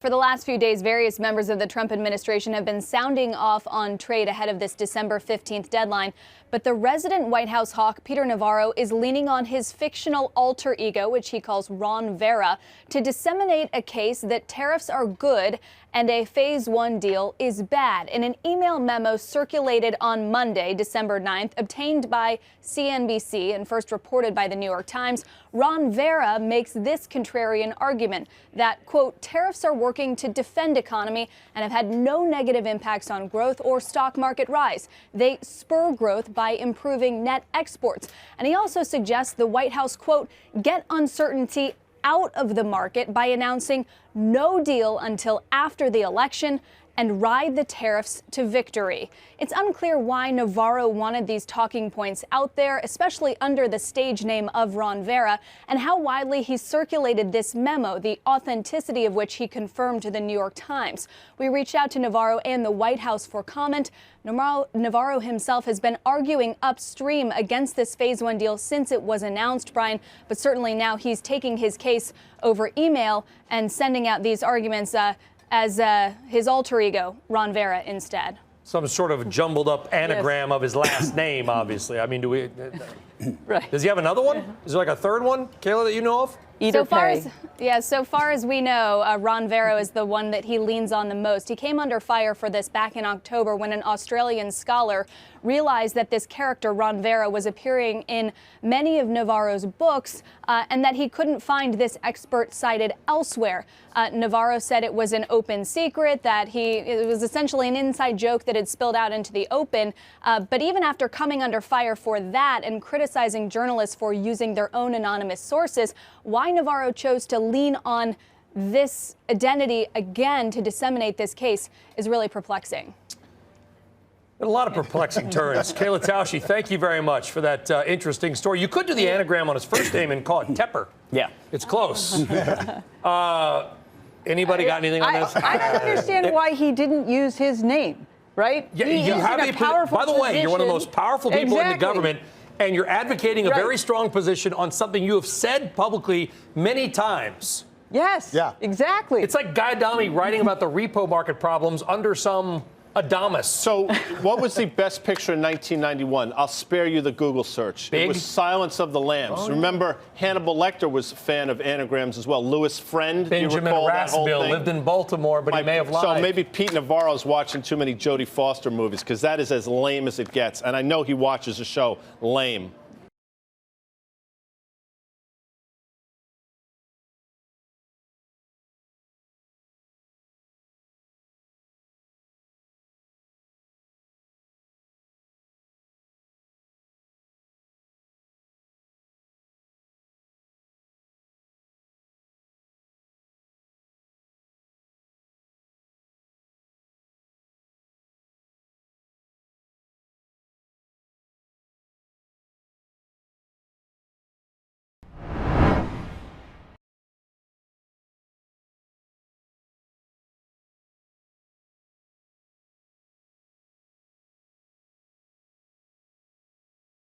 For the last few days, various members of the Trump administration have been sounding off on trade ahead of this December 15th deadline. But the resident White House hawk, Peter Navarro, is leaning on his fictional alter ego, which he calls Ron Vera, to disseminate a case that tariffs are good and a Phase 1 deal is bad. In an email memo circulated on Monday, December 9th, obtained by CNBC and first reported by the New York Times, Ron Vera makes this contrarian argument that, quote, tariffs are working to defend economy and have had no negative impacts on growth or stock market rise. They spur growth by improving net exports. And he also suggests the White House, quote, get uncertainty out of the market by announcing no deal until after the election and ride the tariffs to victory. It's unclear why Navarro wanted these talking points out there, especially under the stage name of Ron Vera, and how widely he circulated this memo, the authenticity of which he confirmed to the New York Times. We reached out to Navarro and the White House for comment. Navarro himself has been arguing upstream against this Phase 1 deal since it was announced, Brian, but certainly now he's taking his case over email and sending out these arguments as his alter ego, Ron Vera, instead. Some sort of jumbled up anagram of his last name, obviously. I mean, Right. Does he have another one? Is there like a third one, Kayla, that you know of? So far as we know, Ron Vera is the one that he leans on the most. He came under fire for this back in October when an Australian scholar realized that this character, Ron Vera, was appearing in many of Navarro's books and that he couldn't find this expert cited elsewhere. Navarro said it was an open secret, that it was essentially an inside joke that had spilled out into the open. But even after coming under fire for that and criticizing journalists for using their own anonymous sources, why Navarro chose to lean on this identity again to disseminate this case is really perplexing. A lot of perplexing turns. Kayla Tausche, thank you very much for that interesting story. You could do the anagram on his first name and call it Tepper. Yeah. It's close. Anybody got anything on this? I don't understand why he didn't use his name, right? Yeah, He's you have in a powerful by the way, you're one of the most powerful people in the government, and you're advocating a very strong position on something you have said publicly many times. Yes, exactly. It's like Guy Adami writing about the repo market problems under some Adamus. So what was the best picture in 1991? I'll spare you the Google search. Big? It was Silence of the Lambs. Oh, Remember, Hannibal Lecter was a fan of anagrams as well. Louis Friend, Benjamin Rasbill lived in Baltimore, but he may have lied. So maybe Pete Navarro's watching too many Jodie Foster movies, because that is as lame as it gets. And I know he watches the show Lame.